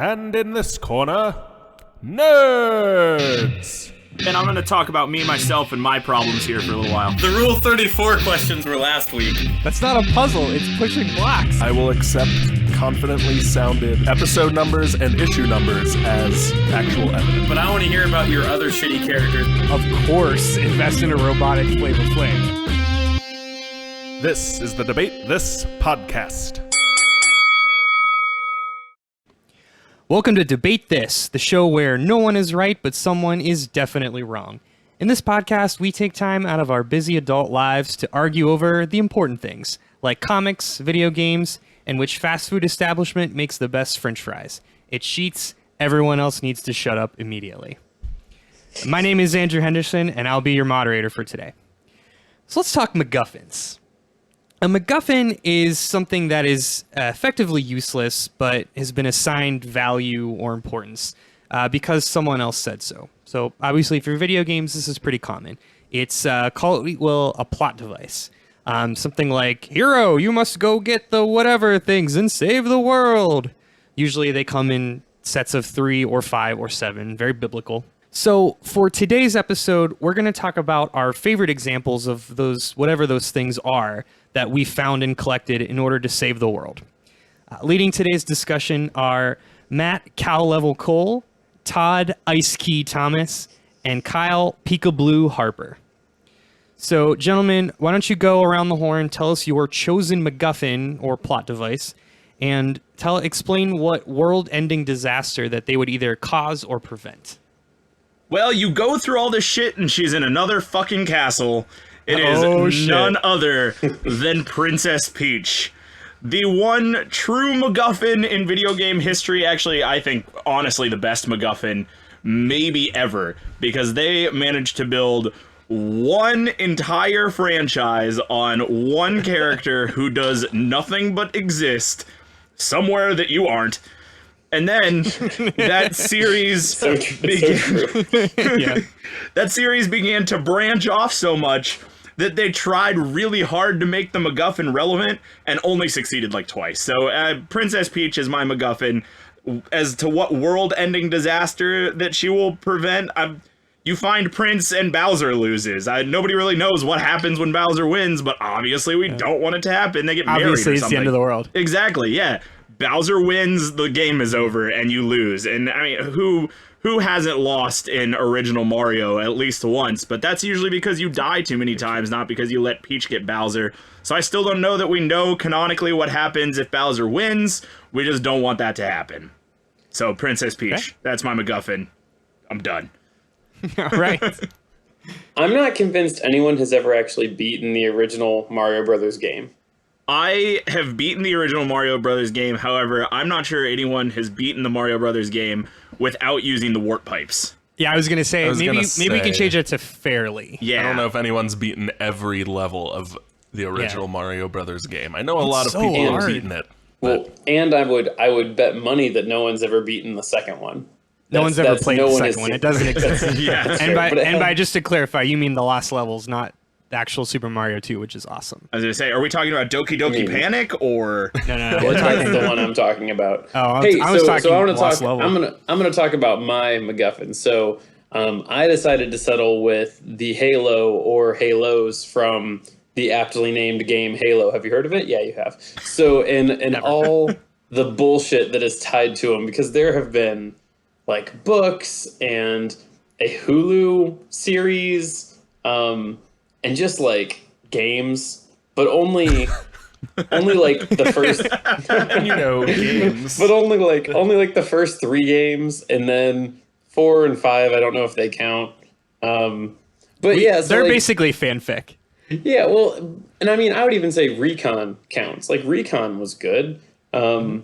And in this corner, nerds! And I'm going to talk about me, myself, and my problems here for a little while. The Rule 34 questions were last week. That's not a puzzle, it's pushing blocks. I will accept confidently sounded episode numbers and issue numbers as actual evidence. But I want to hear about your other shitty characters. Of course, invest in a robotic Flavor Flav. This is the Debate This podcast. Welcome to Debate This, the show where no one is right, but someone is definitely wrong. In this podcast, we take time out of our busy adult lives to argue over the important things, like comics, video games, and which fast food establishment makes the best french fries. It's Sheets. Everyone else needs to shut up immediately. My name is Andrew Henderson, and I'll be your moderator for today. So let's talk McGuffins. A MacGuffin is something that is effectively useless, but has been assigned value or importance because someone else said so. So obviously for video games, this is pretty common. It's call it a plot device. Something like, hero, you must go get the whatever things and save the world. Usually they come in sets of 3 or 5 or 7, very biblical. So for today's episode, we're going to talk about our favorite examples of those, whatever those things are, that we found and collected in order to save the world. Leading today's discussion are Matt Cow Level Cole, Todd Ice Key Thomas, and Kyle Peekablue Harper. So, gentlemen, why don't you go around the horn, tell us your chosen MacGuffin or plot device, and explain what world-ending disaster that they would either cause or prevent. Well, you go through all this shit and she's in another fucking castle. It is none other than Princess Peach. The one true MacGuffin in video game history. Actually, I think, honestly, the best MacGuffin maybe ever. Because they managed to build one entire franchise on one character who does nothing but exist somewhere that you aren't. And then that series that series began to branch off so much that they tried really hard to make the MacGuffin relevant and only succeeded like twice. So Princess Peach is my MacGuffin. As to what world-ending disaster that she will prevent, you find Prince and Bowser loses. Nobody really knows what happens when Bowser wins, but obviously we don't want it to happen. They get married or something. Obviously, it's the end of the world. Exactly, yeah. Bowser wins, the game is over, and you lose. And I mean, who hasn't lost in original Mario at least once? But that's usually because you die too many times, not because you let Peach get Bowser. So I still don't know that we know canonically what happens if Bowser wins. We just don't want that to happen. So Princess Peach, That's my MacGuffin. I'm done. All right. I'm not convinced anyone has ever actually beaten the original Mario Brothers game. I have beaten the original Mario Brothers game. However, I'm not sure anyone has beaten the Mario Brothers game without using the warp pipes. Yeah, I was going to say, maybe we can change it to fairly. Yeah. I don't know if anyone's beaten every level of the original Mario Brothers game. I know a lot of people have beaten it. Well, and I would bet money that no one's ever beaten the second one. No one's ever played the second one. It doesn't exist. Yeah. And by just to clarify, you mean the lost levels, not the actual Super Mario 2, which is awesome. I was going to say, are we talking about Doki Doki Panic or? No. That's the one I'm talking about. Oh, I was talking lost level. I'm gonna talk about my MacGuffin. So I decided to settle with the Halo or Halos from the aptly named game Halo. Have you heard of it? Yeah, you have. So and all the bullshit that is tied to them, because there have been like books and a Hulu series, and just like games, but only like the first games. But only like the first 3 games, and then 4 and 5, I don't know if they count. So they're basically fanfic. Yeah, well, and I mean, I would even say Recon counts. Like Recon was good. The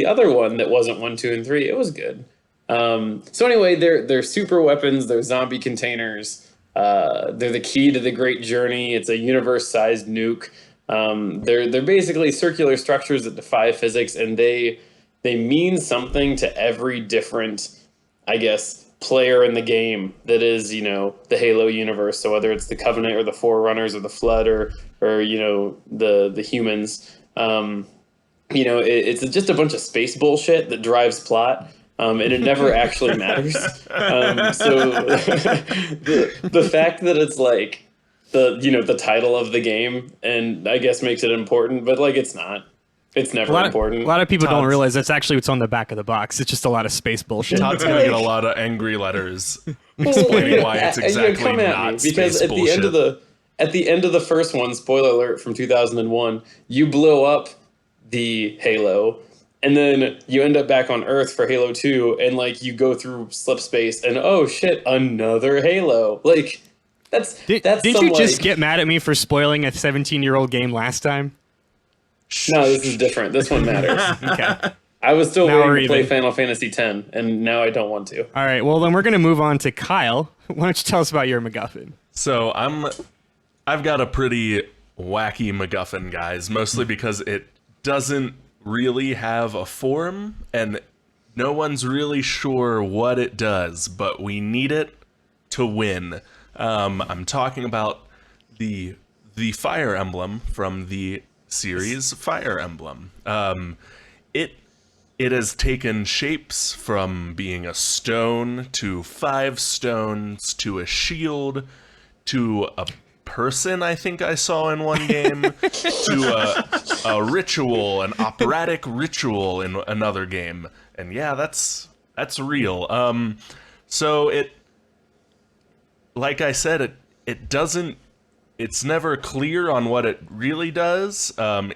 other one that wasn't 1, 2, and 3, it was good. So anyway, they're super weapons, they're zombie containers. They're the key to the great journey. It's a universe-sized nuke. They're basically circular structures that defy physics, and they mean something to every different, I guess, player in the game that is, the Halo universe. So whether it's the Covenant or the Forerunners or the Flood or the humans, it's just a bunch of space bullshit that drives plot. And it never actually matters. So the fact that it's like the title of the game, and I guess makes it important, but like it's not. It's never important. A lot of people don't realize that's actually what's on the back of the box. It's just a lot of space bullshit. Todd's gonna get a lot of angry letters explaining why it's exactly not space because at the end of the first one, spoiler alert from 2001, you blow up the Halo, and then you end up back on Earth for Halo 2, and like you go through slip space, and oh shit, another Halo. Like Did you just get mad at me for spoiling a 17-year-old game last time? No, this is different. This one matters. Okay. I was still waiting to play Final Fantasy X, and now I don't want to. All right, well then we're going to move on to Kyle. Why don't you tell us about your MacGuffin? So I've got a pretty wacky MacGuffin, guys, mostly because it doesn't really have a form, and no one's really sure what it does, but we need it to win. I'm talking about the Fire Emblem from the series Fire Emblem. It has taken shapes from being a stone to 5 stones to a shield to a person I think I saw in one game to a ritual, an operatic ritual in another game. And yeah, that's real. So it, like I said, it's never clear on what it really does.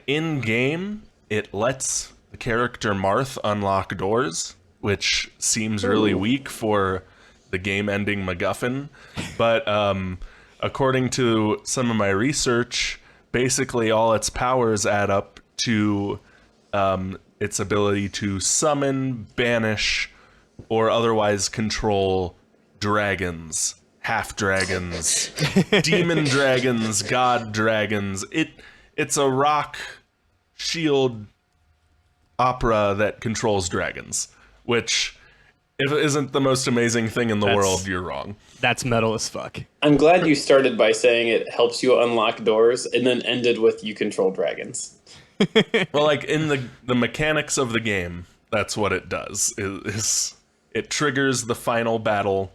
In game, it lets the character Marth unlock doors, which seems really weak for the game-ending MacGuffin. But according to some of my research, basically all its powers add up to its ability to summon, banish, or otherwise control dragons, half-dragons, demon dragons, god dragons. It's a rock shield opera that controls dragons, which, if it isn't the most amazing thing in the world, you're wrong. That's metal as fuck. I'm glad you started by saying it helps you unlock doors and then ended with you control dragons. Well, like in the mechanics of the game, that's what it does. It triggers the final battle,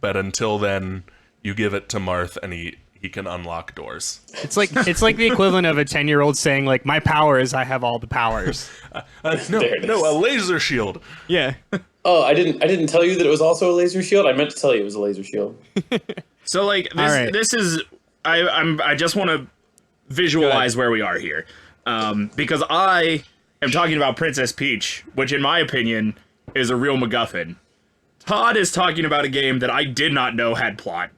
but until then, you give it to Marth and he can unlock doors. It's like the equivalent of a 10-year-old saying like, "My power is I have all the powers." No, a laser shield. Yeah. Oh, I didn't tell you that it was also a laser shield. I meant to tell you it was a laser shield. So like this is I just want to visualize where we are here, because I am talking about Princess Peach, which in my opinion is a real MacGuffin. Todd is talking about a game that I did not know had plot.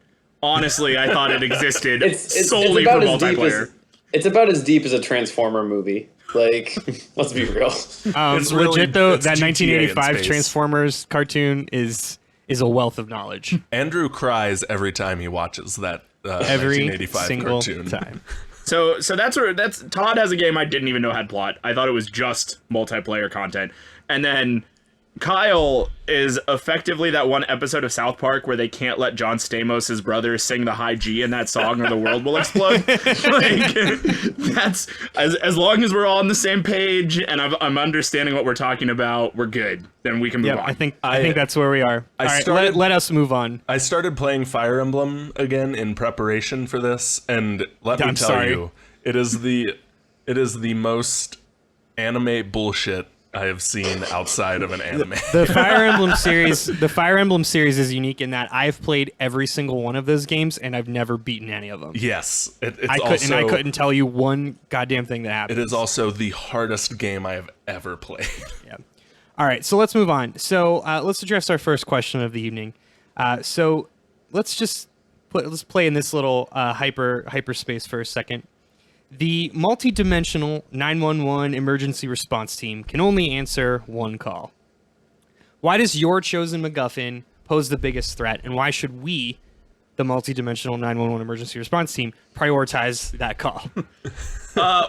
Honestly, I thought it existed solely for multiplayer. It's about as deep as a Transformer movie. Like, let's be real. It's really, legit though, that 1985 Transformers cartoon is a wealth of knowledge. Andrew cries every time he watches that every 1985 single cartoon. Time. So that's Todd has a game I didn't even know had plot. I thought it was just multiplayer content. And then Kyle is effectively that one episode of South Park where they can't let John Stamos' brother sing the high G in that song or the world will explode. That's as long as we're all on the same page and I'm understanding what we're talking about, we're good. Then we can move on. I think that's where we are. All right, let us move on. I started playing Fire Emblem again in preparation for this, and let me tell you, it is the most anime bullshit I have seen outside of an anime. The Fire Emblem series is unique in that I've played every single one of those games and I've never beaten any of them. Yes, I couldn't tell you one goddamn thing that happened. It is also the hardest game I have ever played. Yeah. All right, so let's move on. So let's address our first question of the evening. So let's play in this little hyperspace for a second. The multi-dimensional 911 emergency response team can only answer one call. Why does your chosen MacGuffin pose the biggest threat, and why should we, the multi-dimensional 911 emergency response team, prioritize that call?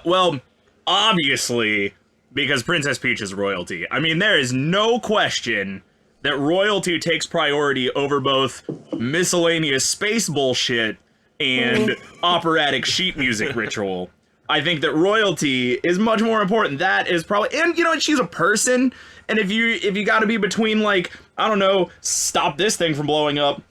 Well, obviously, because Princess Peach is royalty. I mean, there is no question that royalty takes priority over both miscellaneous space bullshit and operatic sheet music ritual. I think that royalty is much more important. That is probably, and you know what, she's a person, and if you got to be between, like, I don't know, stop this thing from blowing up,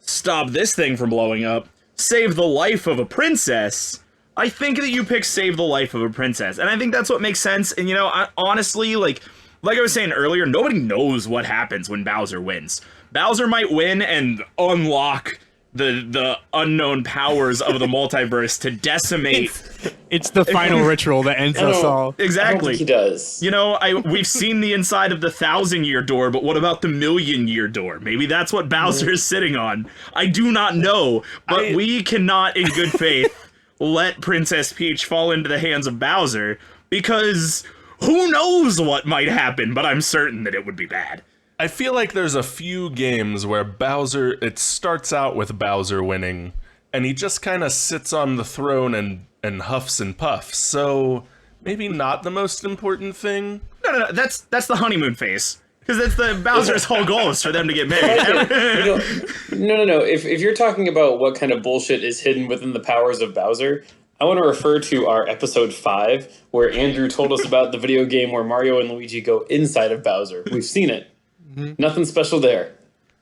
stop this thing from blowing up, save the life of a princess, I think that you pick save the life of a princess, and I think that's what makes sense. And you know, honestly, like I was saying earlier, nobody knows what happens when Bowser wins. Bowser might win and unlock the unknown powers of the multiverse to decimate. It's the final ritual that ends us all. Exactly. I don't think he does. You know, we've seen the inside of the 1,000-year door, but what about the 1,000,000-year door? Maybe that's what Bowser is sitting on. I do not know, but we cannot, in good faith, let Princess Peach fall into the hands of Bowser, because who knows what might happen, but I'm certain that it would be bad. I feel like there's a few games where Bowser, it starts out with Bowser winning, and he just kind of sits on the throne and huffs and puffs. So maybe not the most important thing. No, that's the honeymoon phase. Because that's the Bowser's whole goal is for them to get married. No. If you're talking about what kind of bullshit is hidden within the powers of Bowser, I want to refer to our episode 5, where Andrew told us about the video game where Mario and Luigi go inside of Bowser. We've seen it. Nothing special there.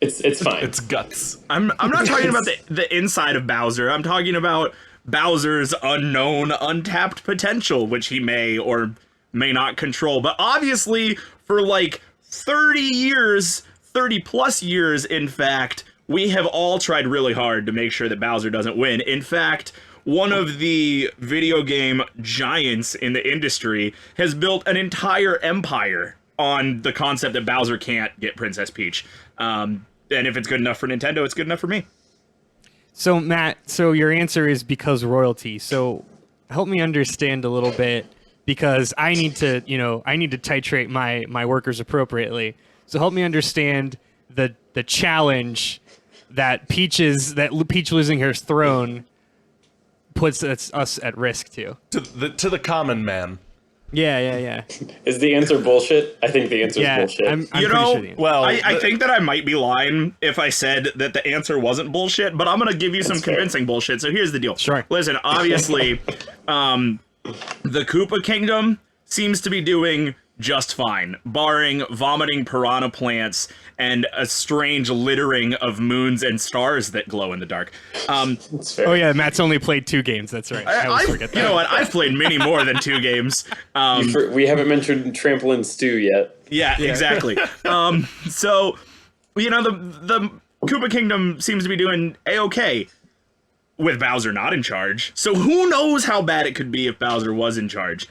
It's fine. It's guts. I'm not talking about the inside of Bowser. I'm talking about Bowser's unknown, untapped potential, which he may or may not control. But obviously, for like 30 years, 30 plus years, in fact, we have all tried really hard to make sure that Bowser doesn't win. In fact, one of the video game giants in the industry has built an entire empire on the concept that Bowser can't get Princess Peach. And if it's good enough for Nintendo, it's good enough for me. So, Matt, your answer is because royalty. So help me understand a little bit, because I need to titrate my workers appropriately. So help me understand the challenge that Peach losing her throne puts us at risk to the common man. Yeah. Is the answer bullshit? I think the answer is bullshit. I'm pretty sure the answer. Well, I think that I might be lying if I said that the answer wasn't bullshit, but I'm going to give you some convincing bullshit. So here's the deal. Sure. Listen, obviously, the Koopa Kingdom seems to be doing just fine, barring vomiting piranha plants and a strange littering of moons and stars that glow in the dark. That's fair. Oh yeah, Matt's only played 2 games. That's right. I always forget that. You know what? I've played many more than 2 games. We haven't mentioned Trampoline Stew yet. Yeah, exactly. So, you know, the Koopa Kingdom seems to be doing A-okay with Bowser not in charge. So who knows how bad it could be if Bowser was in charge.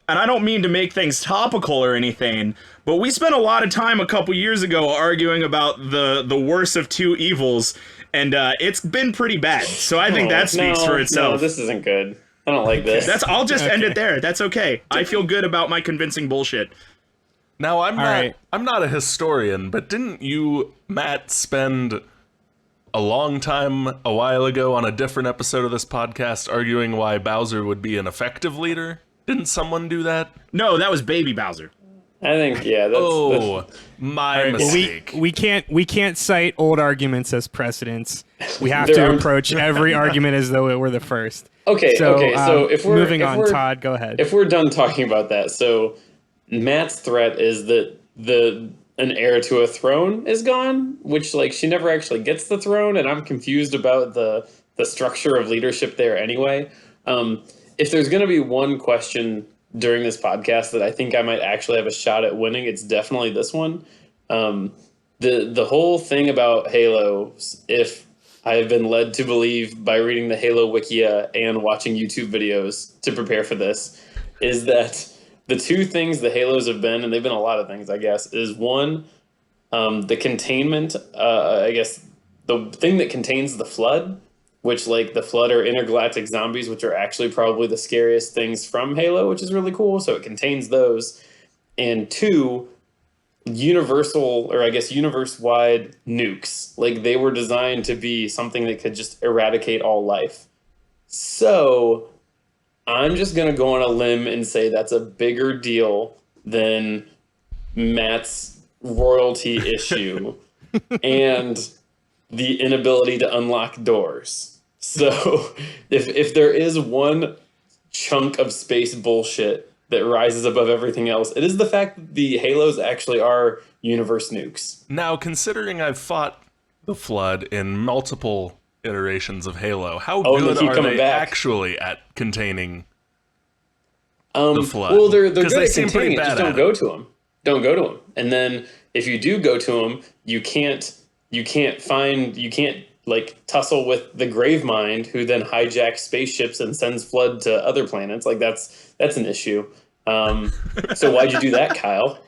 And I don't mean to make things topical or anything, but we spent a lot of time a couple years ago arguing about the worst of 2 evils, and it's been pretty bad. So I think that speaks for itself. No, this isn't good. I don't like this. I'll just end it there. That's okay. I feel good about my convincing bullshit. Now, I'm not a historian, but didn't you, Matt, spend a long time a while ago on a different episode of this podcast arguing why Bowser would be an effective leader? Didn't someone do that? No, that was Baby Bowser. I think, yeah. That's my mistake. We can't cite old arguments as precedents. We have to approach every argument as though it were the first. Okay. So if we're moving on, Todd, go ahead. If we're done talking about that, so Matt's threat is that an heir to a throne is gone, which, like, she never actually gets the throne, and I'm confused about the structure of leadership there anyway. If there's going to be one question during this podcast that I think I might actually have a shot at winning, it's definitely this one. The whole thing about Halo, if I have been led to believe by reading the Halo Wikia and watching YouTube videos to prepare for this, is that the 2 things the Halos have been, and they've been a lot of things, I guess, is one, the containment, I guess, the thing that contains the Flood, which, like, the Flood are intergalactic zombies, which are actually probably the scariest things from Halo, which is really cool. So it contains those. And 2, universal, or I guess universe-wide nukes. Like, they were designed to be something that could just eradicate all life. So I'm just going to go on a limb and say that's a bigger deal than Matt's royalty issue and the inability to unlock doors. So if there is one chunk of space bullshit that rises above everything else. It is the fact that the Halos actually are universe nukes. Now, considering I've fought the Flood in multiple iterations of Halo, how good keep are coming they back. actually at containing the Flood? Well, they're good they at seem pretty containing it. Just bad don't at go it. to them. Don't go to them. And then if you do go to them, you can't like tussle with the Gravemind, who then hijacks spaceships and sends Flood to other planets. Like that's an issue. So why'd you do that, Kyle?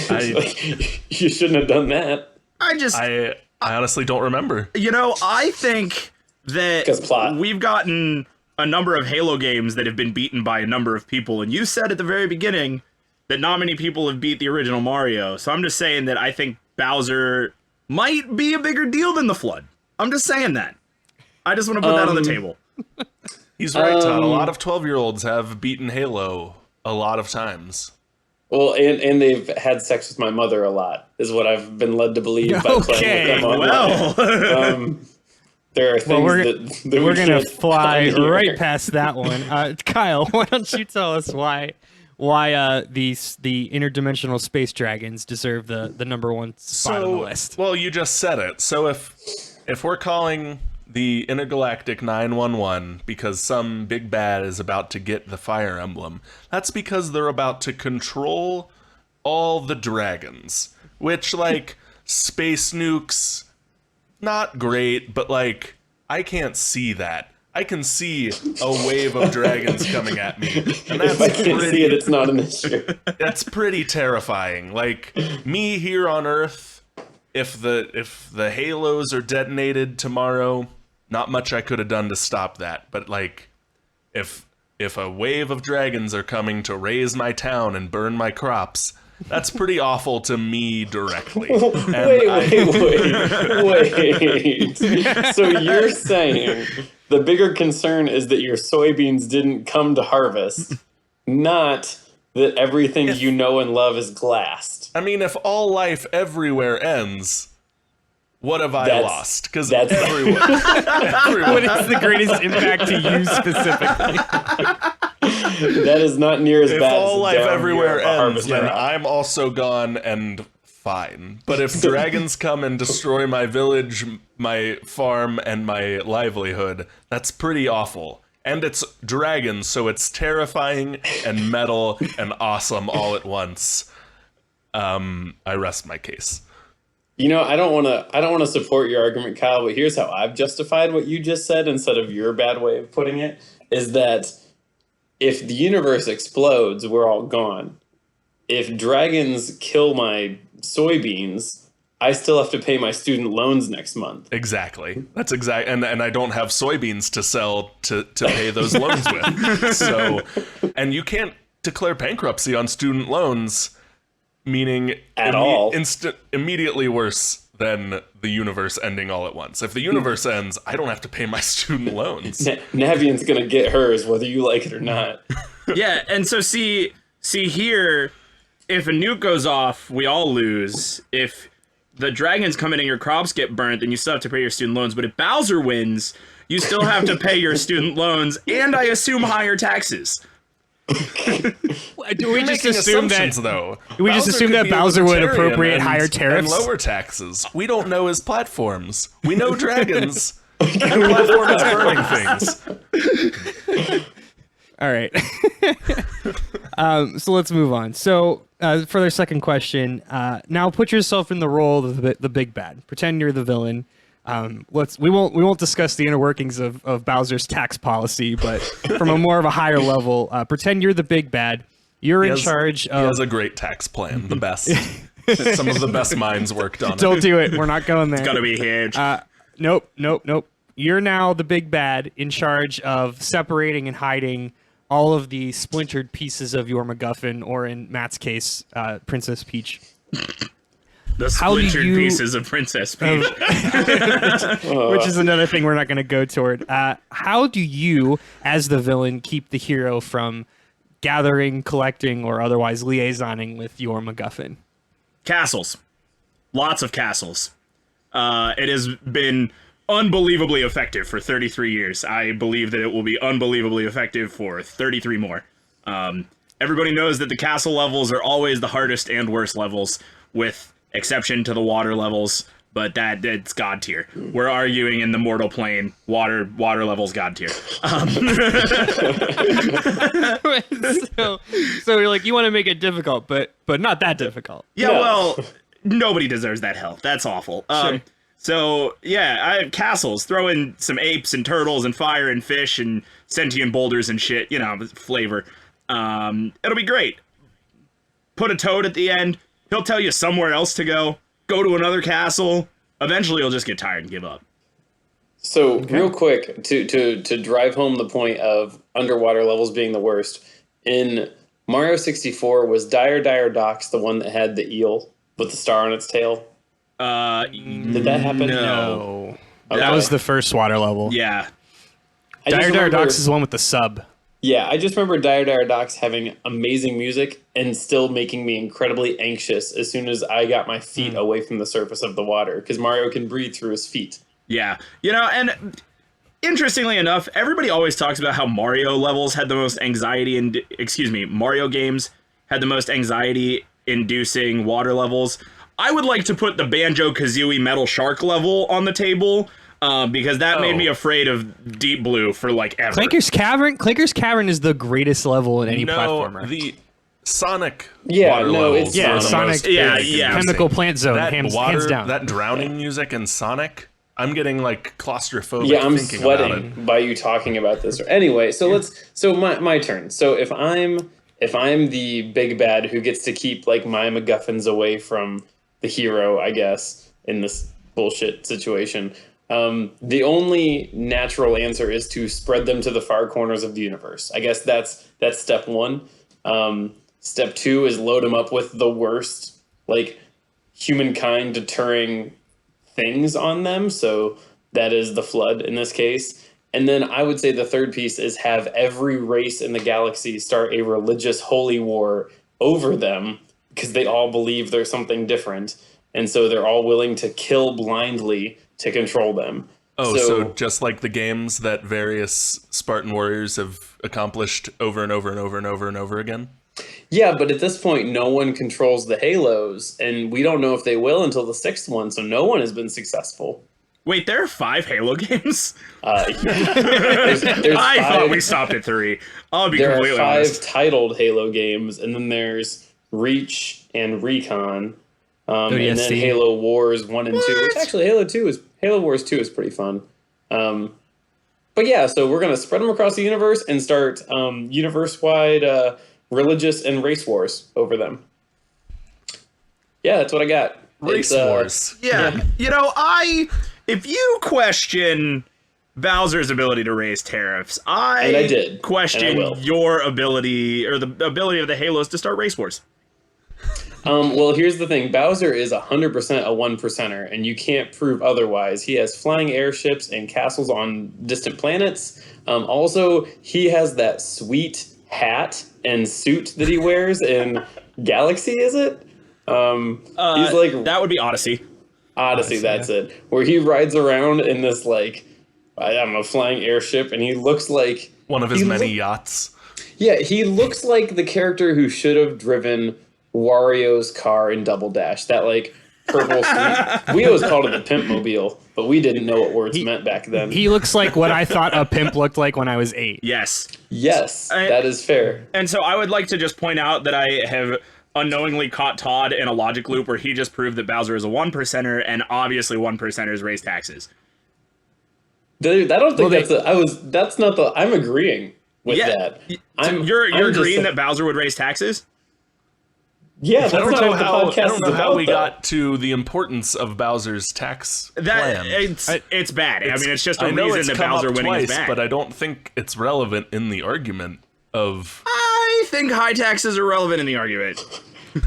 Like, you shouldn't have done that. I honestly don't remember. I think that 'Cause plot. we've gotten a number of Halo games that have been beaten by a number of people, and you said at the very beginning that not many people have beat the original Mario. So I'm just saying that I think Bowser might be a bigger deal than the Flood. I'm just saying that. I just want to put that on the table. He's right, Todd. A lot of 12-year-olds have beaten Halo a lot of times. Well, and they've had sex with my mother a lot, is what I've been led to believe by playing with them online. There are things that we're we gonna can't fly tell you right here. past that one. Kyle, why don't you tell us why the interdimensional space dragons deserve the number one spot on the list? Well, you just said it. So if we're calling the intergalactic 911 because some big bad is about to get the Fire Emblem, that's because they're about to control all the dragons, which, like, space nukes, not great, but, like, I can't see that. I can see a wave of dragons coming at me, and that's If I can't see it, it's not an issue. that's pretty terrifying. Like, me here on Earth, if the Halos are detonated tomorrow, not much I could have done to stop that. But, like, if a wave of dragons are coming to raze my town and burn my crops, that's pretty awful to me directly. And wait. So you're saying the bigger concern is that your soybeans didn't come to harvest, not that everything you know and love is glassed. I mean, if all life everywhere ends, what have I lost? Because everyone. What is the greatest impact to you specifically? That is not near as If bad all as life down everywhere here at ends, Harvest then Rock. I'm also gone and fine. But if dragons come and destroy my village, my farm, and my livelihood, that's pretty awful. And it's dragons, so it's terrifying and metal and awesome all at once. I rest my case. You know, I don't want to support your argument, Kyle, but here's how I've justified what you just said instead of your bad way of putting it, is that if the universe explodes, we're all gone. If dragons kill my soybeans, I still have to pay my student loans next month. Exactly. That's exact. And I don't have soybeans to sell to pay those loans with. So, and you can't declare bankruptcy on student loans, meaning At all. Immediately worse than the universe ending all at once. If the universe ends, I don't have to pay my student loans. Navian's gonna get hers whether you like it or not. Yeah, and so see here, if a nuke goes off, we all lose. If the dragons come in and your crops get burnt, then you still have to pay your student loans. But if Bowser wins, you still have to pay your student loans, and I assume higher taxes. Do we just assume that? Though? Do we just Bowser assume could that be a Bowser would libertarian appropriate and- higher tariffs? and lower taxes? We don't know his platforms. We know dragons. And platform is burning things. All right. So let's move on. So for their second question, now put yourself in the role of the big bad. Pretend you're the villain. We won't discuss the inner workings of Bowser's tax policy, but from a more of a higher level, pretend you're the big bad. You're in charge He of. has a great tax plan, the best. Some of the best minds worked on it. Don't do it. We're not going there. It's gotta be huge. Nope. You're now the big bad in charge of separating and hiding all of the splintered pieces of your MacGuffin, or in Matt's case, Princess Peach. The how do splintered you- pieces of Princess Peach. Which is another thing we're not going to go toward. How do you, as the villain, keep the hero from gathering, collecting, or otherwise liaisoning with your MacGuffin? Castles. Lots of castles. It has been unbelievably effective for 33 years. I believe that it will be unbelievably effective for 33 more. Everybody knows that the castle levels are always the hardest and worst levels, with exception to the water levels, but it's god tier. We're arguing in the mortal plane, water levels god tier. So you're like, you want to make it difficult, but not that difficult. Yeah, No. well, nobody deserves that hell. That's awful. Sure. So, yeah, I have castles. Throw in some apes and turtles and fire and fish and sentient boulders and shit, flavor. It'll be great. Put a toad at the end. He'll tell you somewhere else to go. Go to another castle. Eventually, you'll just get tired and give up. So real quick, to drive home the point of underwater levels being the worst, in Mario 64, was Dire Docks the one that had the eel with the star on its tail? Did that happen? No. Okay. That was the first water level. Yeah. I just Dire remember- Docks is the one with the sub. Yeah, I just remember Dire Docks having amazing music and still making me incredibly anxious as soon as I got my feet away from the surface of the water, because Mario can breathe through his feet. Yeah. And interestingly enough, everybody always talks about how Mario levels had the most anxiety Mario games had the most anxiety-inducing water levels. I would like to put the Banjo-Kazooie Metal Shark level on the table, because that made me afraid of Deep Blue for like ever. Clinker's Cavern is the greatest level in any platformer. The Sonic Yeah, water no, levels it's- are the Sonic- most yeah, big yeah. and Chemical insane. Plant Zone, That hands water, down. that drowning music in Sonic, I'm getting like claustrophobic. Yeah, I'm thinking about it. sweating by you talking about this. Anyway, so my turn. So if I'm the big bad who gets to keep like my McGuffins away from the hero, I guess, in this bullshit situation, the only natural answer is to spread them to the far corners of the universe. I guess that's step one. Step two is load them up with the worst, like, humankind deterring things on them. So that is the flood in this case. And then I would say the third piece is have every race in the galaxy start a religious holy war over them, because they all believe there's something different. And so they're all willing to kill blindly to control them. Oh, so just like the games that various Spartan warriors have accomplished over and over and over and over and over again? Yeah, but at this point, no one controls the Halos, and we don't know if they will until the sixth one, so no one has been successful. Wait, there are 5 Halo games? There's I thought five- we stopped at 3. I'll be There are completely 5 honest. titled Halo games, and then there's Reach and Recon, and then ODST. Halo Wars 1 and 2. Which actually, Halo Wars 2 is pretty fun. But yeah, so we're going to spread them across the universe and start universe-wide religious and race wars over them. Yeah, that's what I got. Race It's, wars. Yeah, if you question Bowser's ability to raise tariffs, And I did, and I question will. your ability, or the ability of the Halos to start race wars. Well, here's the thing. Bowser is 100% a one-percenter, and you can't prove otherwise. He has flying airships and castles on distant planets. Also, he has that sweet hat and suit that he wears in Galaxy, is it? He's like That would be Odyssey. Odyssey, that's it. Where he rides around in this, like, I don't know, flying airship, and he looks like... One of his he many look- yachts. Yeah, he looks like the character who should have driven Wario's car in Double Dash. That, like, purple sweet. We always called it the Pimp Mobile, but we didn't know what words meant back then. He looks like what I thought a pimp looked like when I was 8. Yes. Yes, that is fair. And so I would like to just point out that I have unknowingly caught Todd in a logic loop where he just proved that Bowser is a 1%er, and obviously 1%ers raise taxes. Dude, I don't think Well, that's not the, I'm agreeing with that. You're I'm just agreeing saying- that Bowser would raise taxes? Yeah, that's I don't not know what the how. podcast I don't know is how about, we though. got to the importance of Bowser's tax plan. It's bad. I mean, it's just a I know reason it's that come Bowser up winning twice, is bad. but I don't think it's relevant in the argument of. I think high taxes are relevant in the argument.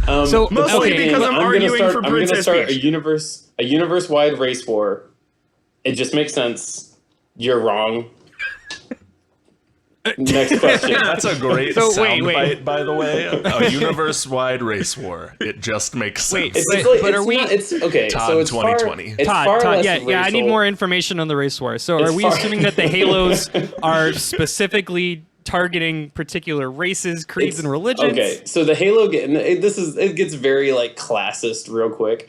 So Mostly okay, because I'm arguing for I'm gonna Princess start Peach. a universe-wide race war. It just makes sense. You're wrong. Next question. That's a great So, soundbite, by the way. A universe-wide race war. It just makes sense. It's okay. Todd so it's 2020. It's far Todd, less yeah, I need racial. more information on the race war. So It's are we far- assuming that the Halos are specifically targeting particular races, creeds, and religions? Okay, so the Halo it gets very like classist real quick.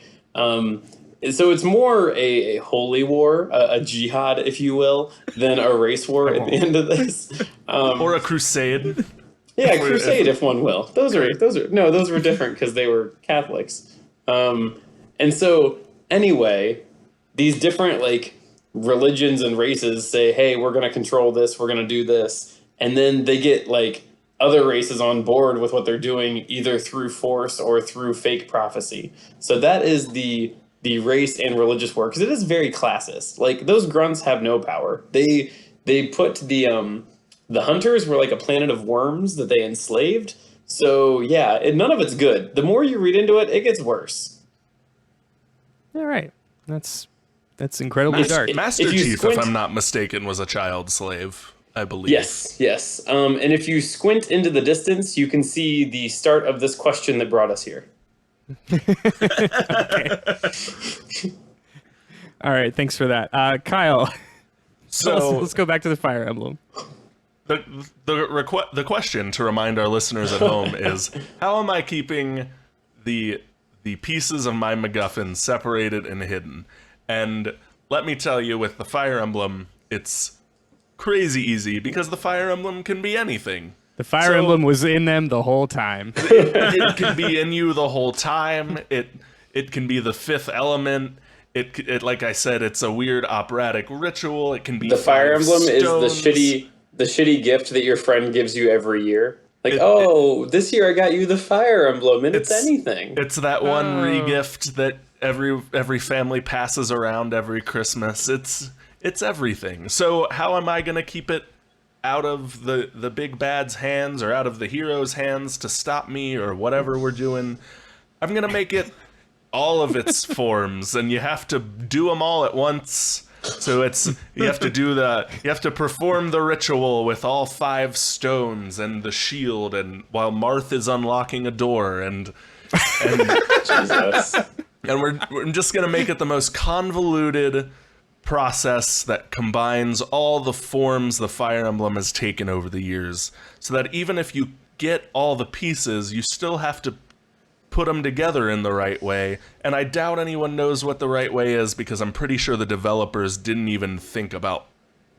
So it's more a holy war, a jihad, if you will, than a race war at the end of this. Or a crusade. Yeah, crusade, if one will. Those were different because they were Catholics. And so anyway, these different like religions and races say, hey, we're going to control this, we're going to do this. And then they get like other races on board with what they're doing, either through force or through fake prophecy. So that is the race and religious war, because it is very classist. Like those grunts have no power. They put the hunters were like a planet of worms that they enslaved. So yeah, none of it's good. The more you read into it, it gets worse. All right. That's incredibly dark. Master If you Chief, squint- if I'm not mistaken, was a child slave, I believe. Yes. And if you squint into the distance, you can see the start of this question that brought us here. All right, thanks for that. Kyle, So let's go back to the Fire Emblem. the question to remind our listeners at home is, how am I keeping the pieces of my MacGuffin separated and hidden? And let me tell you, with the Fire Emblem, it's crazy easy, because the Fire Emblem can be anything. The Fire Emblem was in them the whole time. It can be in you the whole time. It can be the fifth element. It like I said, it's a weird operatic ritual. It can be The Fire five Emblem is stones. the shitty gift that your friend gives you every year. Like, this year I got you the Fire Emblem, and it's anything. It's that one regift that every family passes around every Christmas. It's everything. So how am I gonna keep it out of the big bad's hands, or out of the hero's hands to stop me, or whatever we're doing? I'm gonna make it all of its forms, and you have to do them all at once. So you have to perform the ritual with all 5 stones and the shield, and while Marth is unlocking a door, and Jesus. and we're just gonna make it the most convoluted process that combines all the forms the Fire Emblem has taken over the years, so that even if you get all the pieces, you still have to put them together in the right way. And I doubt anyone knows what the right way is, because I'm pretty sure the developers didn't even think about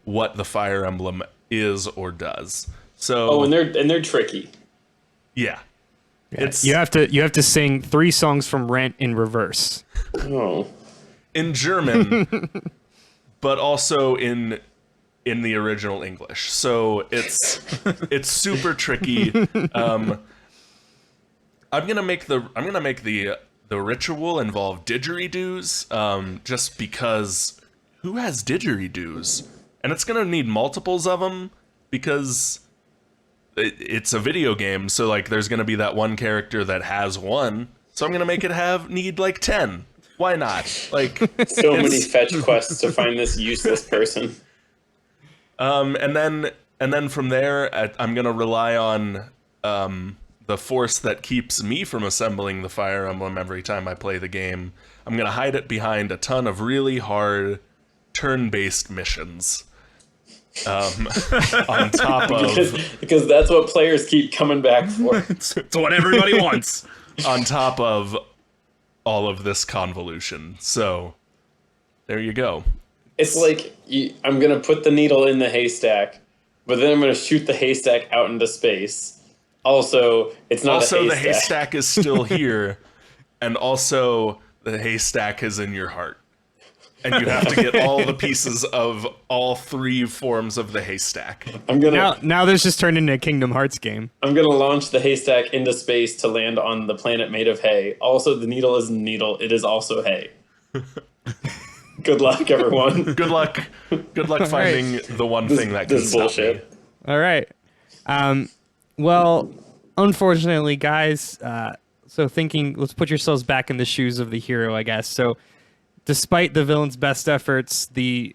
what the Fire Emblem is or does. So And they're tricky. yeah. It's You have to sing 3 songs from Rent in reverse. Oh. in German, but also in the original English. So it's super tricky. I'm gonna make the ritual involve didgeridoos, just because who has didgeridoos? And it's gonna need multiples of them, because it's a video game. So like, there's gonna be that one character that has one. So I'm gonna make it need like 10. Why not? Like, So many fetch quests to find this useless person. and then from there, I'm gonna rely on the force that keeps me from assembling the Fire Emblem every time I play the game. I'm gonna hide it behind a ton of really hard turn-based missions. On top of because that's what players keep coming back for. It's what everybody wants. on top of all of this convolution. So there you go. It's like I'm gonna put the needle in the haystack, but then I'm gonna shoot the haystack out into space. Also, it's not Also, a the haystack. haystack is still here, and also the haystack is in your heart. And you have to get all the pieces of all 3 forms of the haystack. I'm gonna Now this just turned into a Kingdom Hearts game. I'm gonna launch the haystack into space to land on the planet made of hay. Also, the needle isn't a needle; it is also hay. Good luck, everyone. Good luck. Good luck finding the one thing that can This is stop bullshit. me. All right. Well, unfortunately, guys, so let's put yourselves back in the shoes of the hero, I guess. So despite the villain's best efforts, the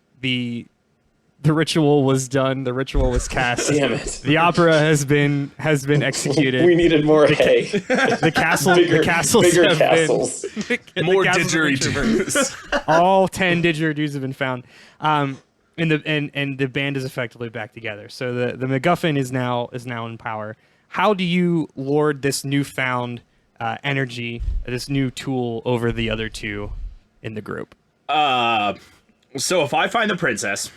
The ritual was done. The ritual was cast. Damn it. The opera has been executed. We needed more hay. The castles Bigger have castles. been More the castles have been traversed. didgeridoos. All 10 didgeridoos have been found. And the band is effectively back together. So the McGuffin is now in power. How do you lord this newfound energy, this new tool over the other two in the group? So if I find the princess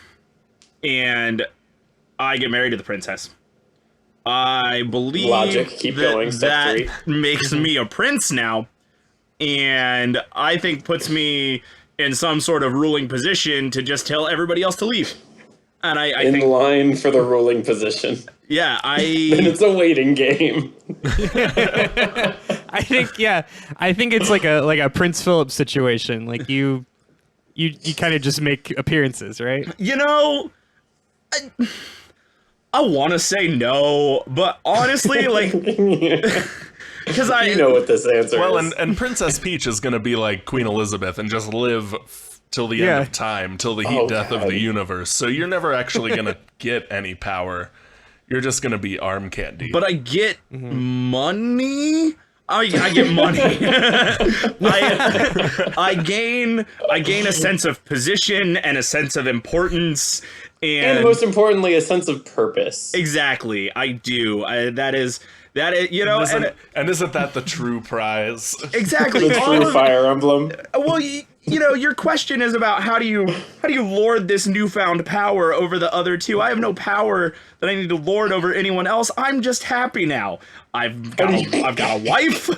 and I get married to the princess, I believe Logic. Keep going. Step that 3. makes me a prince now, and I think puts me in some sort of ruling position to just tell everybody else to leave. And I In think, line for the ruling position. yeah, And I it's a waiting game. I think it's like a Prince Philip situation. Like you kind of just make appearances, right? you know, I want to say no, but honestly, like, because You know what this answer Well, is. and Princess Peach is going to be like Queen Elizabeth and just live till the end of time, till the heat death of God. the universe. So you're never actually going to get any power. You're just going to be arm candy. but I get money. I get money. I gain a sense of position and a sense of importance, And most importantly, a sense of purpose. exactly, I do. That is, you know, and isn't that the true prize? exactly. The all true of- Fire Emblem. Well, you know, your question is about how do you lord this newfound power over the other two? I have no power that I need to lord over anyone else. I'm just happy now. I've got a wife.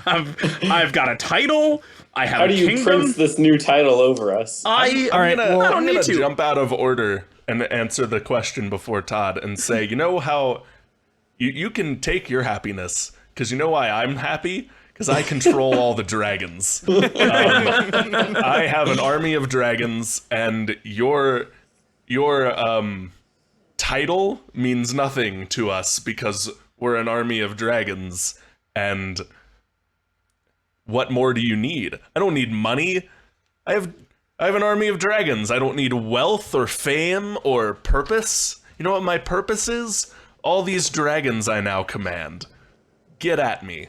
I've got a title. I have How do a you kingdom. prince this new title over us? I right, well, I don't I'm need gonna to. jump out of order and answer the question before Todd and say, you know how you can take your happiness, because you know why I'm happy? Because I control all the dragons. I have an army of dragons, and your title means nothing to us because we're an army of dragons. And what more do you need? I don't need money. I have an army of dragons. I don't need wealth or fame or purpose. You know what my purpose is? All these dragons I now command. Get at me.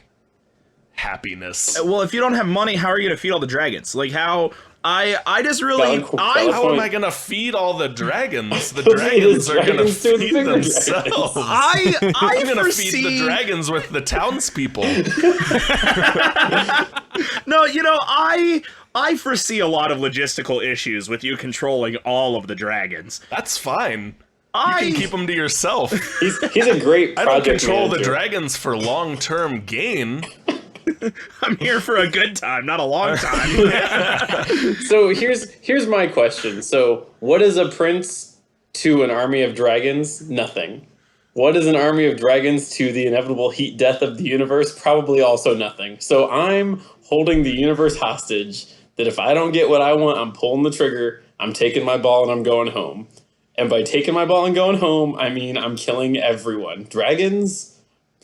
Happiness. Well, if you don't have money, how are you gonna feed all the dragons? Like how I just really Valid How am point. I gonna feed all the dragons? The Feed dragons the are gonna dragons to the feed bigger themselves. I I'm gonna foresee feed the dragons with the townspeople. No, you know, I foresee a lot of logistical issues with you controlling all of the dragons. That's fine. I You can keep them to yourself. He's a great I project don't control the manager. dragons for long-term gain. I'm here for a good time, not a long time. So here's my question. So what is a prince to an army of dragons? Nothing. What is an army of dragons to the inevitable heat death of the universe? Probably also nothing. So I'm holding the universe hostage that if I don't get what I want, I'm pulling the trigger, I'm taking my ball and I'm going home. And by taking my ball and going home, I mean I'm killing everyone. Dragons,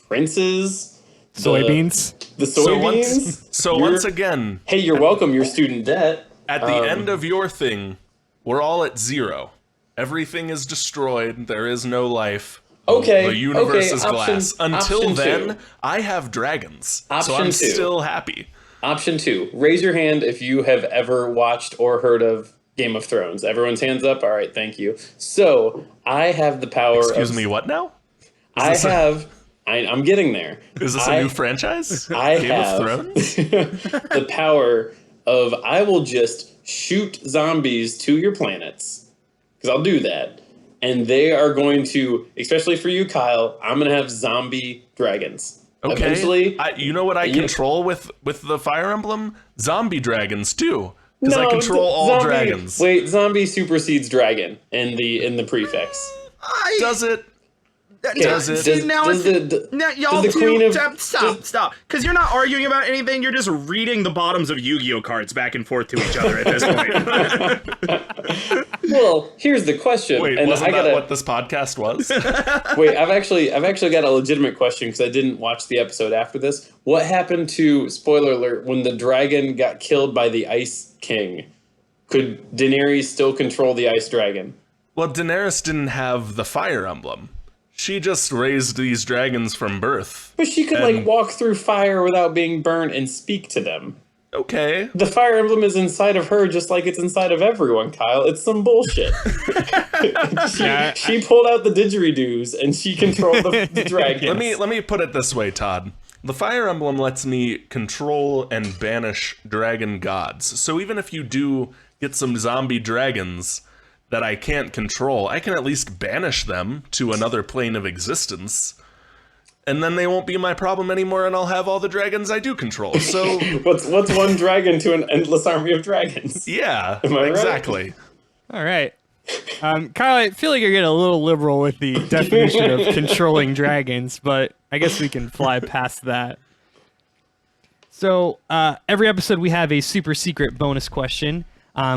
princes, Soybeans. the So soybeans. once again, Hey, you're welcome, your student debt. at the end of your thing, we're all at 0. Everything is destroyed. There is no life. Okay, The universe okay, is option- glass. Until option then, two. I have dragons. So Option I'm two. still happy. Option 2. Raise your hand if you have ever watched or heard of Game of Thrones. Everyone's hands up? All right, thank you. So, I have the power Excuse of... me, what now? I'm getting there. Is this a new franchise? I Game have of Thrones? the power of I will just shoot zombies to your planets. Because I'll do that. And they are going to, especially for you, Kyle, I'm going to have zombie dragons. Okay. Eventually, You know what I you- control with the Fire Emblem? Zombie dragons too. Because I No, control all zombie- dragons. Wait, zombie supersedes dragon in the prefix. Does it? Does it? See, now does it's- the- now, y'all does the Queen of- stop. Because you're not arguing about anything. You're just reading the bottoms of Yu-Gi-Oh cards back and forth to each other at this point. Well, here's the question. Wait, and wasn't I gotta that what this podcast was? wait. I've actually got a legitimate question because I didn't watch the episode after this. What happened to, spoiler alert, when the dragon got killed by the Ice King? Could Daenerys still control the Ice Dragon? Well, Daenerys didn't have the fire emblem. She just raised these dragons from birth. But she could like walk through fire without being burned and speak to them. Okay. The fire emblem is inside of her just like it's inside of everyone, Kyle. It's some bullshit. she pulled out the didgeridoos and she controlled the dragons. Let me put it this way, Todd. The fire emblem lets me control and banish dragon gods. So even if you do get some zombie dragons that I can't control, I can at least banish them to another plane of existence. And then they won't be my problem anymore, and I'll have all the dragons I do control. So what's one dragon to an endless army of dragons? yeah, Am I right? exactly. All right. Kyle, I feel like you're getting a little liberal with the definition of controlling dragons, but I guess we can fly past that. So every episode we have a super secret bonus question.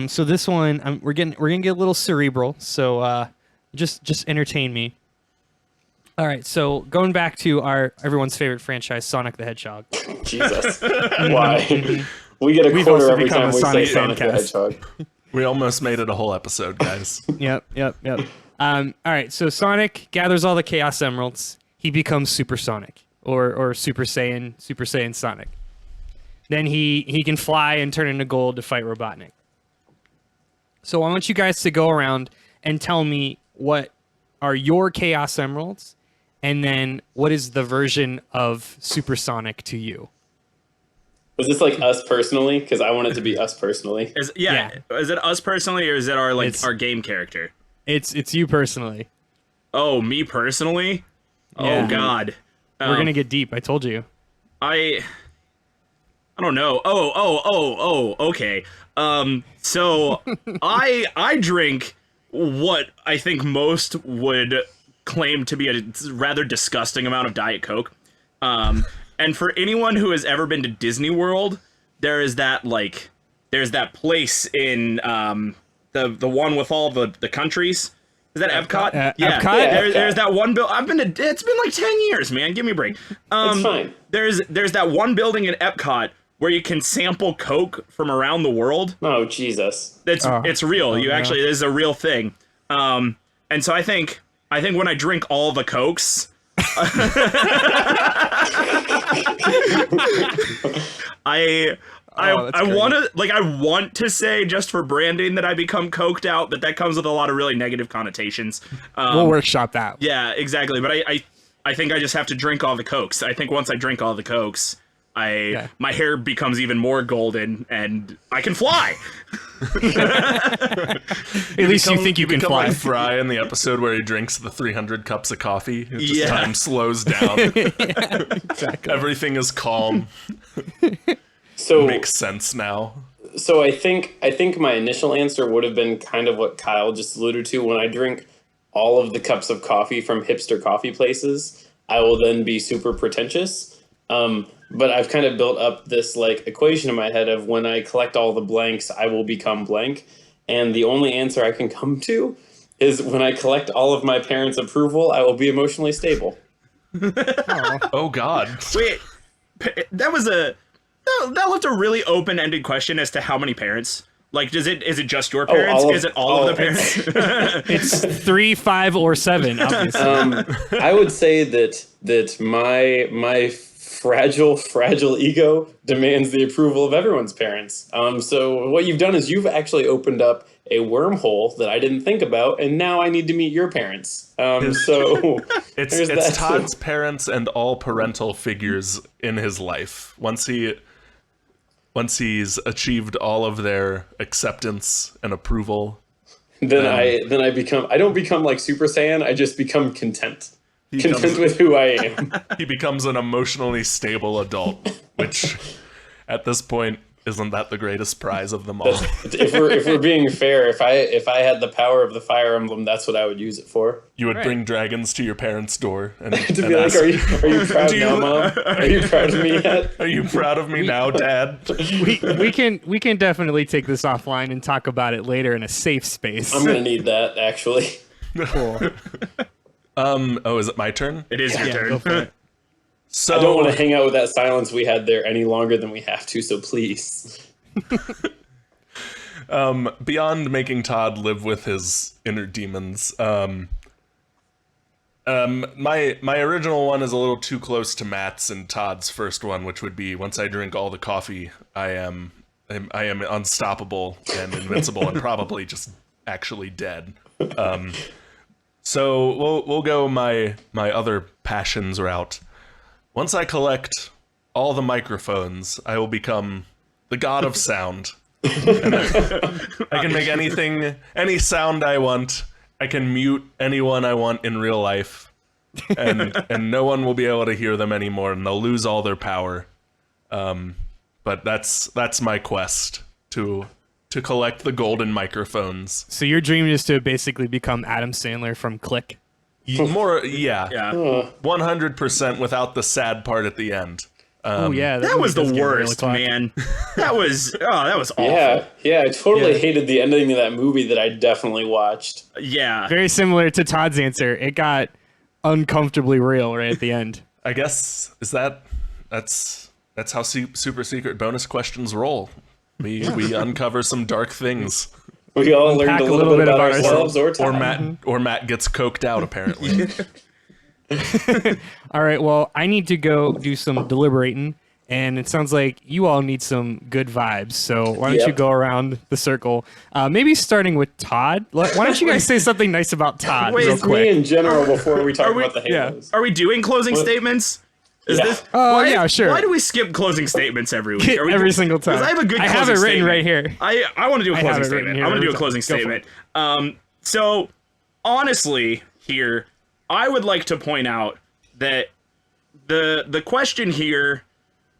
So this one we're gonna get a little cerebral. So just entertain me. All right. So going back to everyone's favorite franchise, Sonic the Hedgehog. Jesus, why? We get a We've quarter also every become time a we say Sonic Sonic the fancast. Hedgehog. We almost made it a whole episode, guys. Yep. All right. So Sonic gathers all the Chaos Emeralds. He becomes Super Sonic or Super Saiyan Sonic. Then he can fly and turn into gold to fight Robotnik. So I want you guys to go around and tell me what are your Chaos Emeralds, and then what is the version of Super Sonic to you? Was this like us personally? Because I want it to be us personally. Is it us personally, or is it our game character? It's you personally. Oh, me personally? Yeah. Oh God. We're gonna get deep. I told you. I don't know. Okay. So I drink what I think most would claim to be a rather disgusting amount of Diet Coke. And for anyone who has ever been to Disney World, there's that place in the one with all the countries. Is that Epcot? Epcot? There's that one It's been like 10 years, man. Give me a break. It's fine. There's that one building in Epcot where you can sample Coke from around the world. Oh Jesus! It's real. no. It is a real thing. And so I think when I drink all the Cokes, I want to say, just for branding, that I become coked out, but that comes with a lot of really negative connotations. We'll workshop that. Yeah, exactly. But I think I just have to drink all the Cokes. I think once I drink all the Cokes, my hair becomes even more golden and I can fly. At least you think you can become fly. like Fry in the episode where he drinks the 300 cups of coffee. It's just Yeah. time slows down. Exactly. Everything is calm. So Makes sense now. So I think my initial answer would have been kind of what Kyle just alluded to. When I drink all of the cups of coffee from hipster coffee places, I will then be super pretentious. But I've kind of built up this like equation in my head of when I collect all the blanks, I will become blank. And the only answer I can come to is when I collect all of my parents' approval, I will be emotionally stable. Oh God. Wait, that left a really open-ended question as to how many parents. Like, is it just your parents? Is it all of the parents? It's 3, 5, or 7, obviously. I would say that my fragile ego demands the approval of everyone's parents. So what you've done is you've actually opened up a wormhole that I didn't think about, and now I need to meet your parents. So It's there's that. Todd's parents and all parental figures in his life. Once he's achieved all of their acceptance and approval, Then I don't become like Super Saiyan. I just become content with who I am. he becomes an emotionally stable adult, which at this point isn't that the greatest prize of them all. If we're being fair, if I had the power of the Fire Emblem, that's what I would use it for. You would bring dragons to your parents' door and, To be and like, ask, are you proud now, Mom? Are you proud of me yet? "Are you proud of me now, Dad?" we can definitely take this offline and talk about it later in a safe space. I'm gonna need that actually. Cool. Oh, is it my turn? It is your Go turn. for it. So I don't want to hang out with that silence we had there any longer than we have to. So please. Beyond making Todd live with his inner demons, my original one is a little too close to Matt's and Todd's first one, which would be once I drink all the coffee, I am unstoppable and invincible and probably just actually dead. So we'll go my other passions route. Once I collect all the microphones, I will become the god of sound. And I can make any sound I want. I can mute anyone I want in real life, and no one will be able to hear them anymore, and they'll lose all their power. But that's my quest to collect the golden microphones. So your dream is to basically become Adam Sandler from Click. More, yeah, Yeah. 100% without the sad part at the end. Oh yeah, That was the does get really worst, classic. man. That was awful. Yeah, I totally Yeah. hated the ending of that movie that I definitely watched. Yeah. Very similar to Todd's answer. It got uncomfortably real right at the end. I guess that's how super secret bonus questions roll. We uncover some dark things. We all Unpack learned a little bit about ourselves or Or Todd. Matt gets coked out apparently. All right, well, I need to go do some deliberating, and it sounds like you all need some good vibes. So why don't you Yep. go around the circle? Maybe starting with Todd. Why don't you guys say something nice about Todd Wait, real Just me quick? in general before we talk Are we- about the yeah. Halos. Are we doing closing statements? Is Yeah. this? Oh, why, yeah, sure. Why do we skip closing statements every week? Are we, Every single time. 'cause I have a good. I closing have it written statement. right here. I want to do a I have closing it written statement. here I want to do a every closing time. Go for statement. So honestly, here I would like to point out that the question here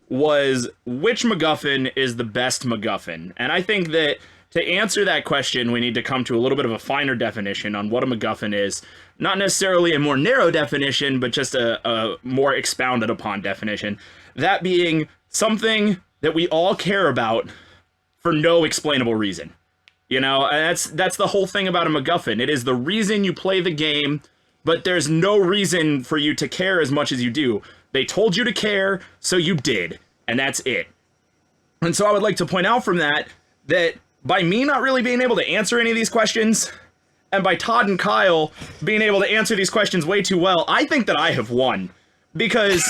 was which MacGuffin is the best MacGuffin, and I think that to answer that question, we need to come to a little bit of a finer definition on what a MacGuffin is. Not necessarily a more narrow definition, but just a more expounded upon definition. That being something that we all care about for no explainable reason. You know, and that's the whole thing about a MacGuffin. It is the reason you play the game, but there's no reason for you to care as much as you do. They told you to care, so you did, and that's it. And so I would like to point out from that by me not really being able to answer any of these questions, and by Todd and Kyle being able to answer these questions way too well, I think that I have won. Because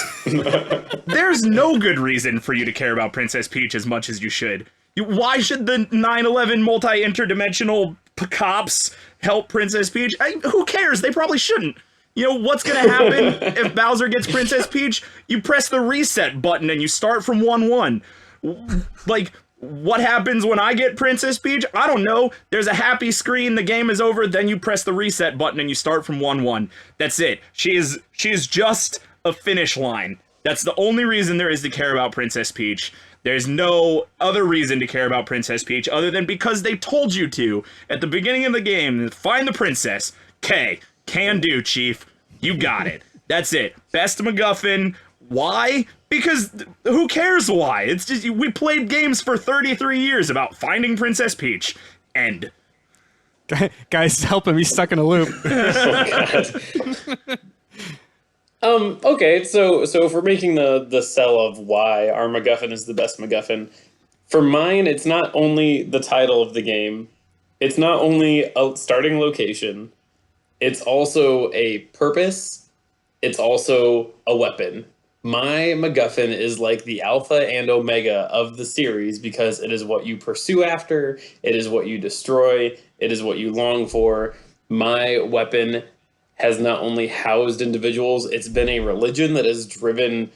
there's no good reason for you to care about Princess Peach as much as you should. Why should the 9/11 multi-interdimensional cops help Princess Peach? Who cares? They probably shouldn't. You know, what's going to happen if Bowser gets Princess Peach? You press the reset button and you start from 1-1. Like, what happens when I get Princess Peach? I don't know. There's a happy screen, the game is over, then you press the reset button and you start from 1-1. That's it. She is just a finish line. That's the only reason there is to care about Princess Peach. There's no other reason to care about Princess Peach other than because they told you to at the beginning of the game. Find the princess. Can do, Chief. You got it. That's it. Best MacGuffin. Why? Because who cares why? It's just we played games for 33 years about finding Princess Peach. End. Guys, help him. He's stuck in a loop. Okay, so if we're making the sell of why our MacGuffin is the best MacGuffin, for mine, it's not only the title of the game, it's not only a starting location, it's also a purpose, it's also a weapon. My MacGuffin is like the alpha and omega of the series because it is what you pursue after, it is what you destroy, it is what you long for. My weapon has not only housed individuals, it's been a religion that has driven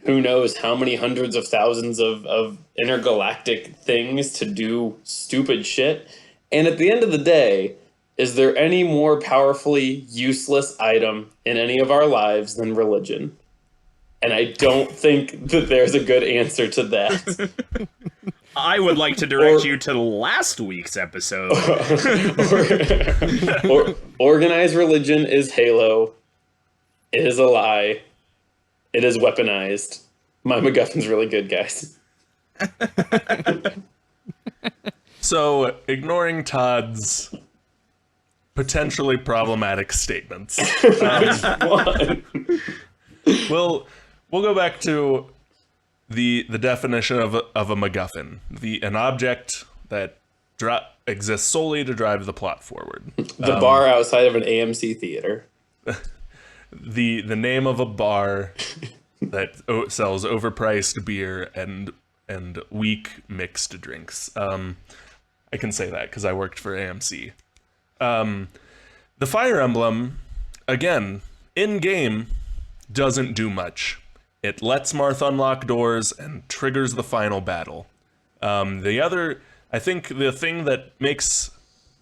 who knows how many hundreds of thousands of intergalactic things to do stupid shit. And at the end of the day, is there any more powerfully useless item in any of our lives than religion? And I don't think that there's a good answer to that. I would like to direct you to last week's episode. Organized religion is Halo. It is a lie. It is weaponized. My MacGuffin's really good, guys. So, ignoring Todd's potentially problematic statements, we'll go back to the definition of a MacGuffin, an object that exists solely to drive the plot forward. The bar outside of an AMC theater. The name of a bar that sells overpriced beer and weak mixed drinks. I can say that because I worked for AMC. The Fire Emblem, again, in-game, doesn't do much. It lets Marth unlock doors and triggers the final battle. I think the thing that makes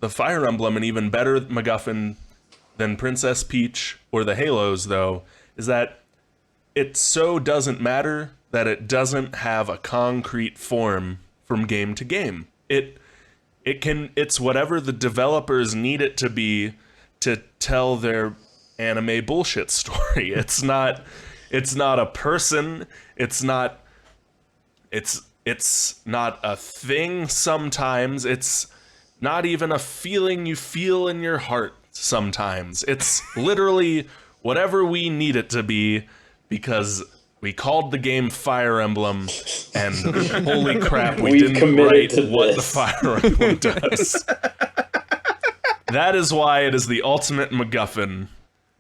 the Fire Emblem an even better MacGuffin than Princess Peach or the Halos, though, is that it so doesn't matter that it doesn't have a concrete form from game to game. It's whatever the developers need it to be to tell their anime bullshit story. It's not a person. It's not a thing sometimes. It's not even a feeling you feel in your heart sometimes. It's literally whatever we need it to be because we called the game Fire Emblem, and holy crap, we didn't write what the Fire Emblem does. That is why it is the ultimate MacGuffin,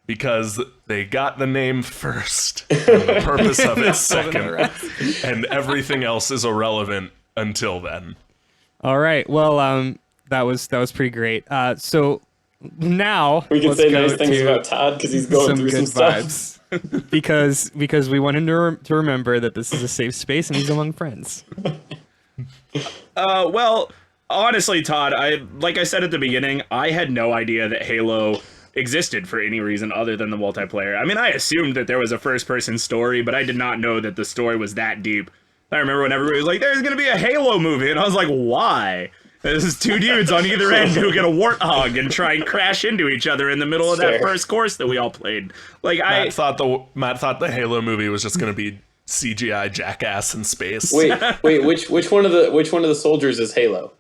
because they got the name first, and the purpose of it second, and everything else is irrelevant until then. All right. Well, that was pretty great. So now we can let's say go nice things to about Todd because he's going through some stuff. because we want him to remember that this is a safe space and he's among friends. Well, honestly, Todd, like I said at the beginning, I had no idea that Halo existed for any reason other than the multiplayer. I mean, I assumed that there was a first-person story, but I did not know that the story was that deep. I remember when everybody was like, there's going to be a Halo movie, and I was like, why? This is two dudes on either end who get a warthog and try and crash into each other in the middle of that first course that we all played. Like Matt thought the Halo movie was just going to be CGI jackass in space. Wait, which one of the soldiers is Halo?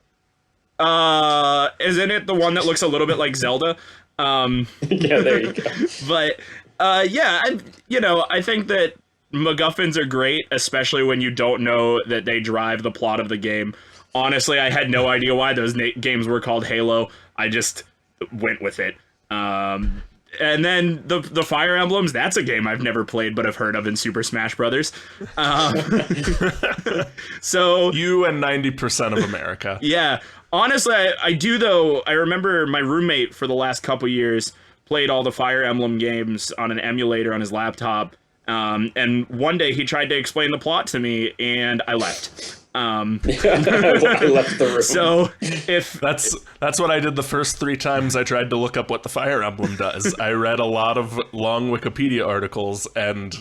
Isn't it the one that looks a little bit like Zelda? Yeah, there you go. But yeah, I think that MacGuffins are great, especially when you don't know that they drive the plot of the game. Honestly, I had no idea why those games were called Halo. I just went with it. And then the Fire Emblems, that's a game I've never played but have heard of in Super Smash Brothers. So you and 90% of America. Yeah. Honestly, I do, though. I remember my roommate for the last couple years played all the Fire Emblem games on an emulator on his laptop. And one day he tried to explain the plot to me, and I left. I left the room. So that's what I did the first 3 times I tried to look up what the Fire Emblem does. I read a lot of long Wikipedia articles and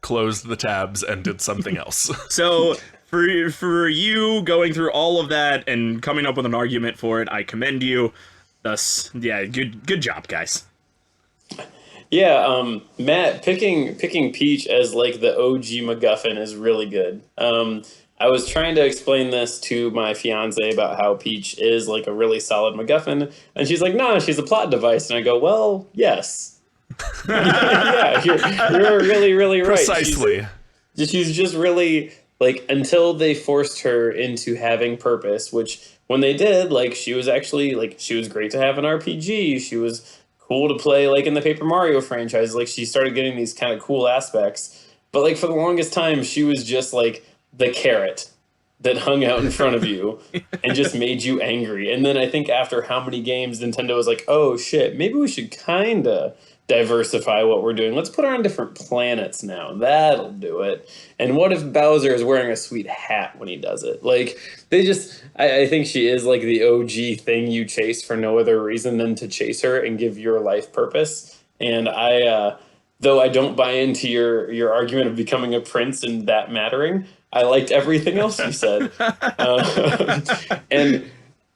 closed the tabs and did something else. So for you going through all of that and coming up with an argument for it, I commend you. Thus, yeah, good job, guys. Yeah, Matt, picking Peach as like the OG MacGuffin is really good. I was trying to explain this to my fiance about how Peach is like a really solid MacGuffin, and she's like, "Nah, she's a plot device." And I go, "Well, yes, yeah, you're really, really right. Precisely. She's just really like until they forced her into having purpose, which when they did, like she was actually like she was great to have an RPG. She was cool to play like in the Paper Mario franchise. Like she started getting these kind of cool aspects, but like for the longest time, she was just like the carrot that hung out in front of you and just made you angry. And then I think after how many games, Nintendo was like, oh shit, maybe we should kind of diversify what we're doing. Let's put her on different planets now. That'll do it. And what if Bowser is wearing a sweet hat when he does it? Like, I think she is like the OG thing you chase for no other reason than to chase her and give your life purpose. And though I don't buy into your argument of becoming a prince and that mattering, I liked everything else you said.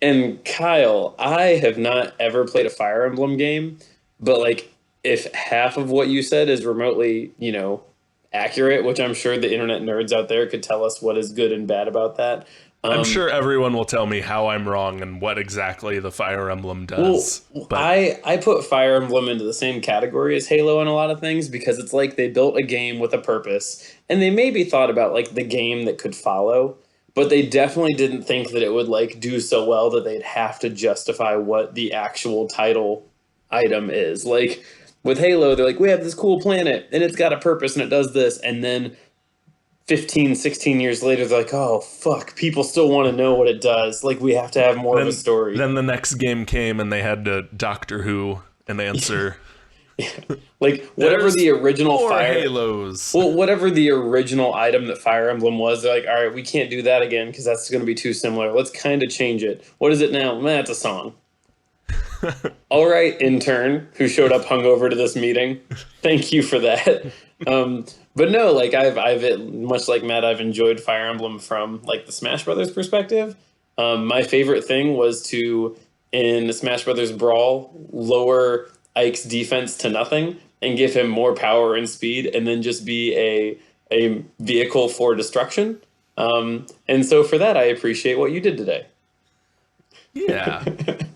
And Kyle, I have not ever played a Fire Emblem game, but like if half of what you said is remotely, accurate, which I'm sure the internet nerds out there could tell us what is good and bad about that. I'm sure everyone will tell me how I'm wrong and what exactly the Fire Emblem does. Well, I put Fire Emblem into the same category as Halo in a lot of things because it's like they built a game with a purpose and they maybe thought about like the game that could follow, but they definitely didn't think that it would like do so well that they'd have to justify what the actual title item is. Like with Halo, they're like, we have this cool planet and it's got a purpose and it does this, and then 15, 16 years later, they're like, oh, fuck, people still want to know what it does. Like, we have to have more of a story. Then the next game came and they had to Doctor Who and answer. Like, whatever the original Halos. Well, whatever the original item that Fire Emblem was, they're like, all right, we can't do that again because that's going to be too similar. Let's kind of change it. What is it now? That's a song. All right, intern who showed up hungover to this meeting. Thank you for that. But no, like I've much like Matt, I've enjoyed Fire Emblem from like the Smash Brothers perspective. My favorite thing was to, in Smash Brothers Brawl, lower Ike's defense to nothing and give him more power and speed, and then just be a vehicle for destruction. And so for that, I appreciate what you did today. Yeah.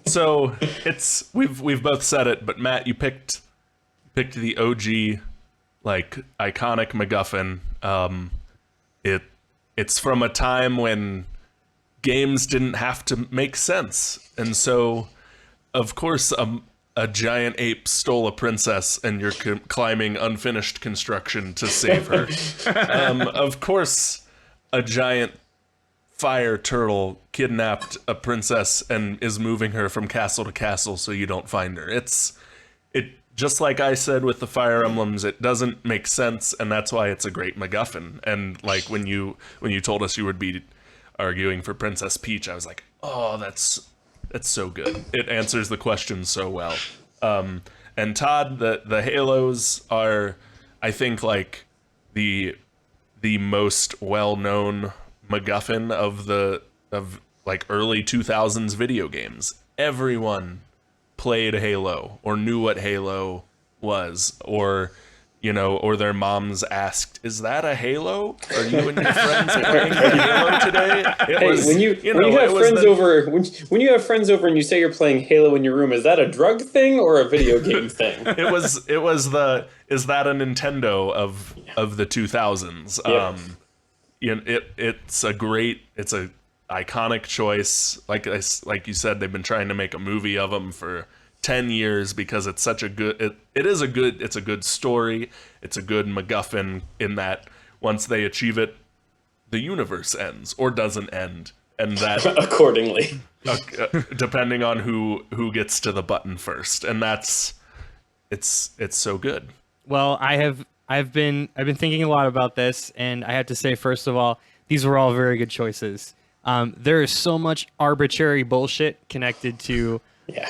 So we've both said it, but Matt, you picked the OG, like iconic MacGuffin. It's from a time when games didn't have to make sense, and so of course a giant ape stole a princess, and you're climbing unfinished construction to save her. Of course, a giant fire turtle kidnapped a princess and is moving her from castle to castle so you don't find her. It just like I said with the Fire Emblems, it doesn't make sense, and that's why it's a great MacGuffin. And like when you told us you would be arguing for Princess Peach, I was like, oh, that's so good. It answers the question so well. And Todd, the Halos are, I think, like the most well-known MacGuffin of like early 2000s video games. Everyone played Halo or knew what Halo was, or or their moms asked, "Is that a Halo? Are you and your friends playing Halo today?" When you have friends over and you say you're playing Halo in your room, is that a drug thing or a video game thing? It was the is that a Nintendo of the 2000s? Yeah. It's a iconic choice. Like you said, they've been trying to make a movie of them for 10 years because it's such a good it's a good story. It's a good MacGuffin in that once they achieve it, the universe ends or doesn't end, and that accordingly, depending on who gets to the button first, and it's so good. Well, I've been thinking a lot about this, and I have to say, first of all, these were all very good choices. There is so much arbitrary bullshit connected to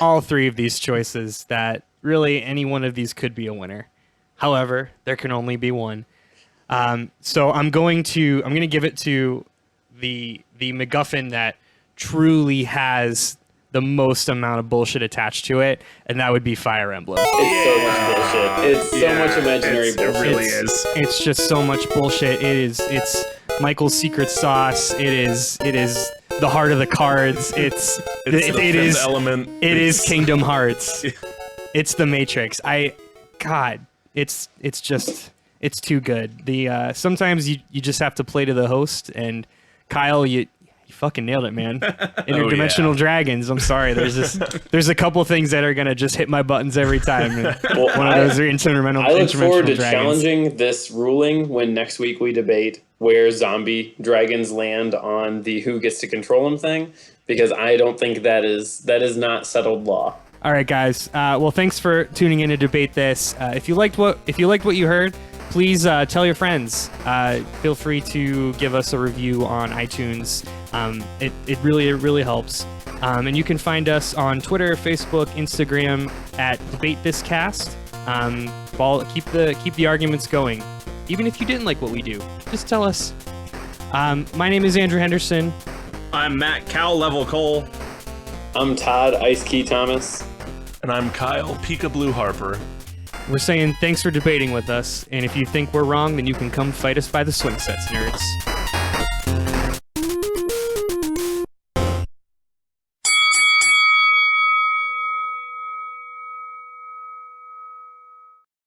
all three of these choices that really any one of these could be a winner. However, there can only be one. So I'm going to give it to the MacGuffin that truly has the most amount of bullshit attached to it, and that would be Fire Emblem. It's so much bullshit. It's so much imaginary bullshit. It really is. It's just so much bullshit. It's Michael's secret sauce. It is the heart of the cards. It is element. It is Kingdom Hearts. It's the Matrix. It's too good. Sometimes you just have to play to the host, and Kyle, you fucking nailed it, man. Interdimensional dragons. I'm sorry. There's a couple things that are gonna just hit my buttons every time. One of those are interdimensional. I look forward to dragons. challenging this ruling when next week we debate where zombie dragons land on the who gets to control them thing, because I don't think that is not settled law. All right, guys. Well, thanks for tuning in to debate this. If you liked what you heard, please tell your friends. Feel free to give us a review on iTunes. It really helps. And you can find us on Twitter, Facebook, Instagram at DebateThisCast. Keep the arguments going. Even if you didn't like what we do, just tell us. My name is Andrew Henderson. I'm Matt Cow Level Cole. I'm Todd Ice Key Thomas. And I'm Kyle Peekaboo Harper. We're saying thanks for debating with us, and if you think we're wrong, then you can come fight us by the swing sets, nerds.